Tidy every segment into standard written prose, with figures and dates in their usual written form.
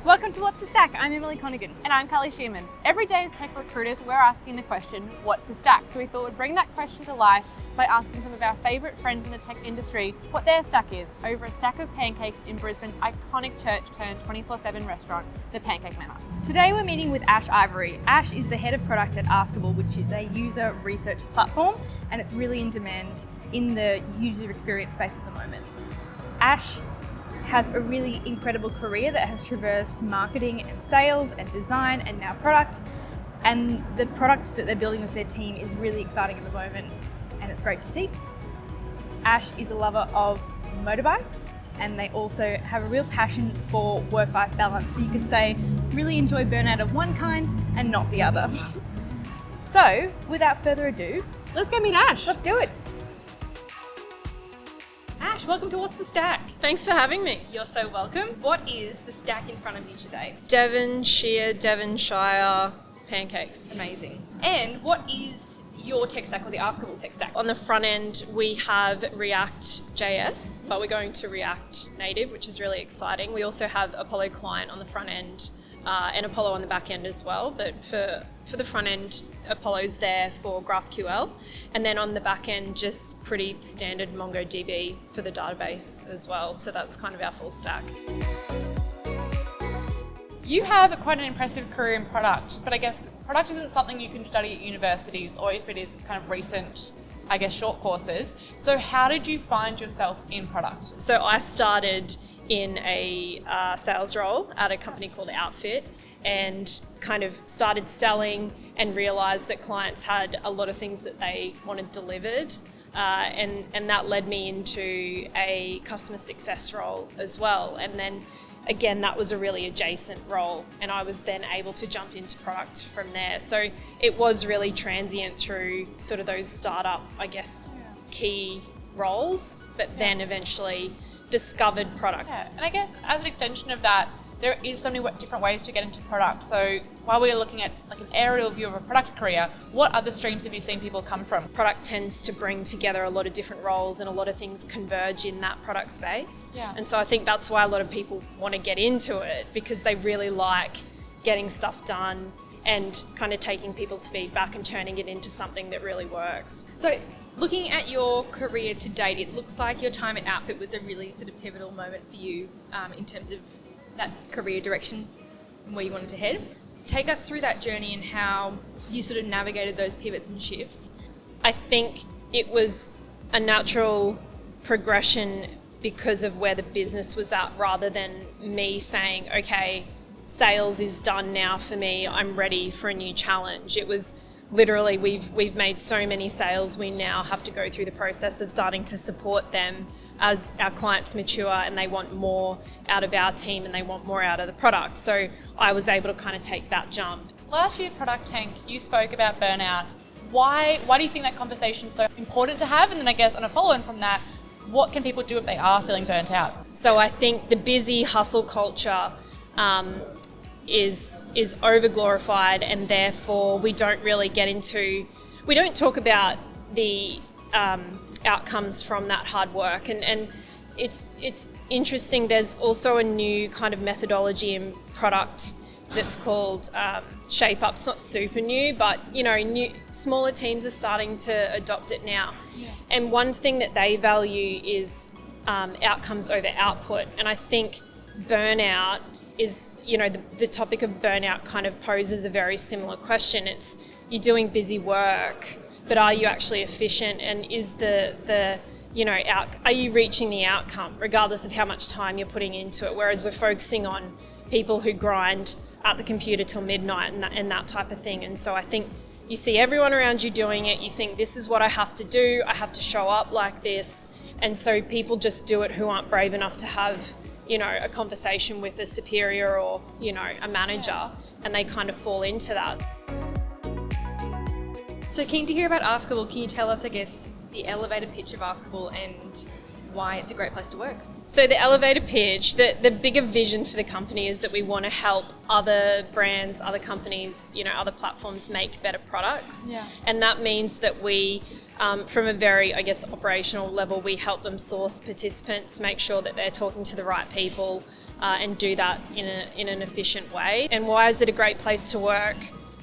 Welcome to What's the Stack? I'm Emily Connigan. And I'm Kelly Shearman. Every day as tech recruiters, we're asking the question, what's the stack? So we thought we'd bring that question to life by asking some of our favourite friends in the tech industry what their stack is over a stack of pancakes in Brisbane's iconic church turned 24/7 restaurant, the Pancake Manor. Today we're meeting with Ash Ivory. Ash is the head of product at Askable, which is a user research platform, and it's really in demand in the user experience space at the moment. Ash has a really incredible career that has traversed marketing and sales and design and now product. And the product that they're building with their team is really exciting at the moment, and it's great to see. Ash is a lover of motorbikes, and they also have a real passion for work-life balance. So you could say, really enjoy burnout of one kind and not the other. So without further ado, Let's go meet Ash. let's do it. Ash, welcome to What's the Stack? Thanks for having me. You're so welcome. What is the stack in front of you today? Devonshire pancakes. Amazing. And what is your tech stack or the Askable tech stack? On the front end, we have React.js, but we're going to React Native, which is really exciting. We also have Apollo Client on the front end and Apollo on the back end as well. But for the front end, Apollo's there for GraphQL. And then on the back end, just pretty standard MongoDB for the database as well. So that's kind of our full stack. You have quite an impressive career in product, but I guess product isn't something you can study at universities, or if it is, it's kind of recent, I guess, short courses. So how did you find yourself in product? So I started in a sales role at a company called Outfit and kind of started selling and realised that clients had a lot of things that they wanted delivered. And that led me into a customer success role as well. And then again, that was a really adjacent role, and I was then able to jump into product from there. So it was really transient through sort of those startup, I guess, key roles, but then eventually discovered product. Yeah, and I guess as an extension of that, there is so many different ways to get into product. So while we're looking at like an aerial view of a product career, what other streams have you seen people come from? Product tends to bring together a lot of different roles, and a lot of things converge in that product space. Yeah. And so I think that's why a lot of people want to get into it, because they really like getting stuff done and kind of taking people's feedback and turning it into something that really works. So looking at your career to date, it looks like your time at Outfit was a really sort of pivotal moment for you in terms of that career direction and where you wanted to head. Take us through that journey and how you sort of navigated those pivots and shifts. I think it was a natural progression because of where the business was at, rather than me saying, okay, sales is done now for me, I'm ready for a new challenge. It was literally, we've made so many sales, we now have to go through the process of starting to support them as our clients mature and they want more out of our team and they want more out of the product. So I was able to kind of take that jump. Last year at Product Tank, you spoke about burnout. Why do you think that conversation is so important to have? And then I guess on a follow-on from that, what can people do if they are feeling burnt out? So I think the busy hustle culture is over glorified, and therefore we don't talk about the outcomes from that hard work, and it's interesting. There's also a new kind of methodology in product that's called Shape Up. It's not super new, but smaller teams are starting to adopt it now. Yeah. And one thing that they value is outcomes over output, and I think burnout is, the topic of burnout kind of poses a very similar question. It's, you're doing busy work, but are you actually efficient? And is are you reaching the outcome, regardless of how much time you're putting into it? Whereas we're focusing on people who grind at the computer till midnight and that type of thing. And so I think you see everyone around you doing it, you think, this is what I have to do, I have to show up like this. And so people just do it who aren't brave enough to have a conversation with a superior or, a manager, and they kind of fall into that. So keen to hear about Askable. Can you tell us, I guess, the elevator pitch of Askable and why it's a great place to work? So the elevator pitch, the bigger vision for the company is that we want to help other brands, other companies, other platforms make better products. Yeah. And that means that we, from a very, operational level, we help them source participants, make sure that they're talking to the right people, and do that in an efficient way. And why is it a great place to work?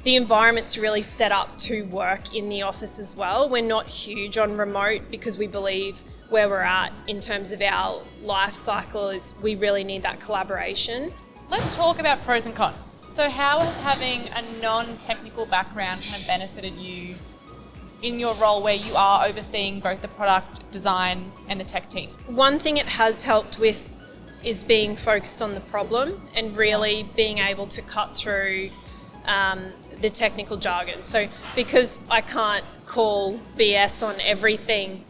The environment's really set up to work in the office as well. We're not huge on remote because we believe where we're at in terms of our life cycle is we really need that collaboration. Let's talk about pros and cons. So how has having a non-technical background kind of benefited you in your role where you are overseeing both the product design and the tech team? One thing it has helped with is being focused on the problem and really being able to cut through the technical jargon. So because I can't call BS on everything,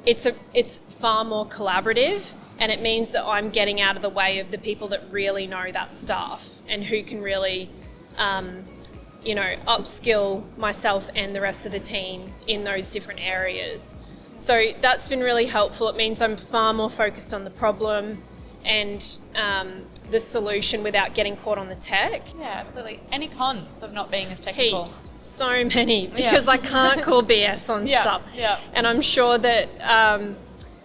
it's far more collaborative, and it means that I'm getting out of the way of the people that really know that stuff and who can really upskill myself and the rest of the team in those different areas. So that's been really helpful. It means I'm far more focused on the problem and the solution without getting caught on the tech. Yeah, absolutely. Any cons of not being as technical? Heaps. So many, because I can't call BS on stuff. Yeah. And I'm sure that,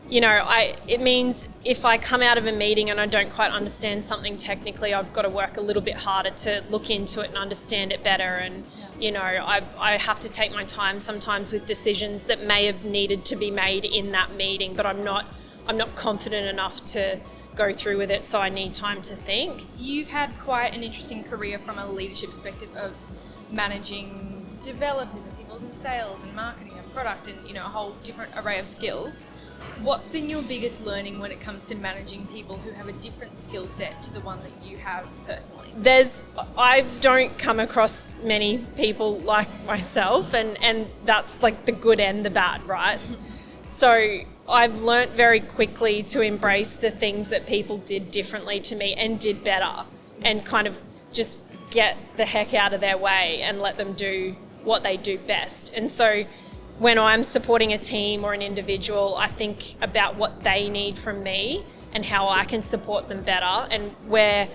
it means if I come out of a meeting and I don't quite understand something technically, I've got to work a little bit harder to look into it and understand it better. And, I have to take my time sometimes with decisions that may have needed to be made in that meeting, but I'm not confident enough to go through with it, so I need time to think. You've had quite an interesting career from a leadership perspective of managing developers and people in sales and marketing and product and a whole different array of skills. What's been your biggest learning when it comes to managing people who have a different skill set to the one that you have personally? I don't come across many people like myself, and that's like the good and the bad, right? So I've learnt very quickly to embrace the things that people did differently to me and did better, and kind of just get the heck out of their way and let them do what they do best. And so when I'm supporting a team or an individual, I think about what they need from me and how I can support them better, and where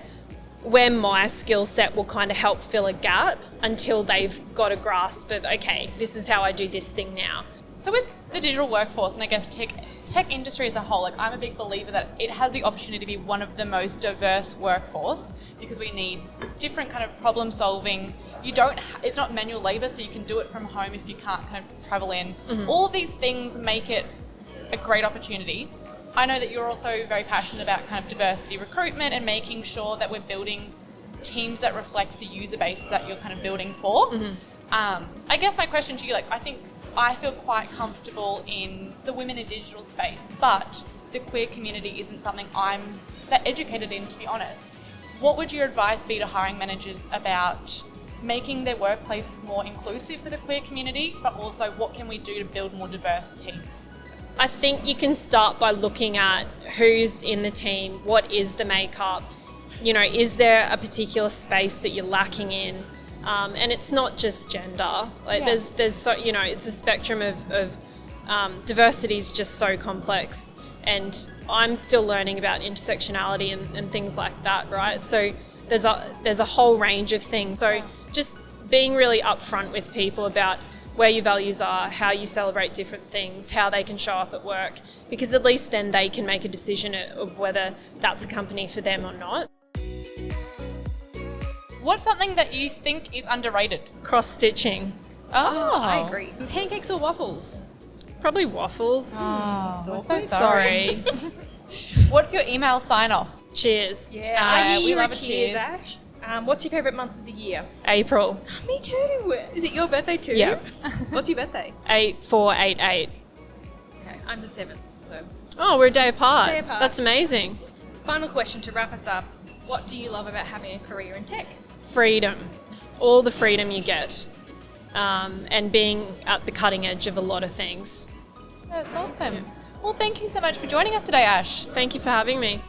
my skill set will kind of help fill a gap until they've got a grasp of, okay, this is how I do this thing now. So with the digital workforce, and I guess tech industry as a whole, I'm a big believer that it has the opportunity to be one of the most diverse workforce, because we need different kind of problem solving. It's not manual labor, so you can do it from home if you can't kind of travel in. Mm-hmm. All of these things make it a great opportunity. I know that you're also very passionate about kind of diversity recruitment and making sure that we're building teams that reflect the user base that you're kind of building for. Mm-hmm. I guess my question to you, I feel quite comfortable in the women in digital space, but the queer community isn't something I'm that educated in, to be honest. What would your advice be to hiring managers about making their workplaces more inclusive for the queer community, but also what can we do to build more diverse teams? I think you can start by looking at who's in the team, what is the makeup, is there a particular space that you're lacking in? And it's not just gender. There's so it's a spectrum of diversity is just so complex, and I'm still learning about intersectionality and things like that, right? So there's a whole range of things. So just being really upfront with people about where your values are, how you celebrate different things, how they can show up at work, because at least then they can make a decision of whether that's a company for them or not. What's something that you think is underrated? Cross-stitching. Oh, I agree. Pancakes or waffles? Probably waffles. Oh, we're so sorry. What's your email sign-off? Cheers. Yeah, we love a cheers, cheers. Ash. What's your favourite month of the year? April. Me too. Is it your birthday too? Yeah. What's your birthday? 8488. Okay, I'm the 7th, so. Oh, we're a day apart. Day apart. That's amazing. Final question to wrap us up. What do you love about having a career in tech? Freedom. All the freedom you get. And being at the cutting edge of a lot of things. That's awesome. Well, thank you so much for joining us today, Ash. Thank you for having me.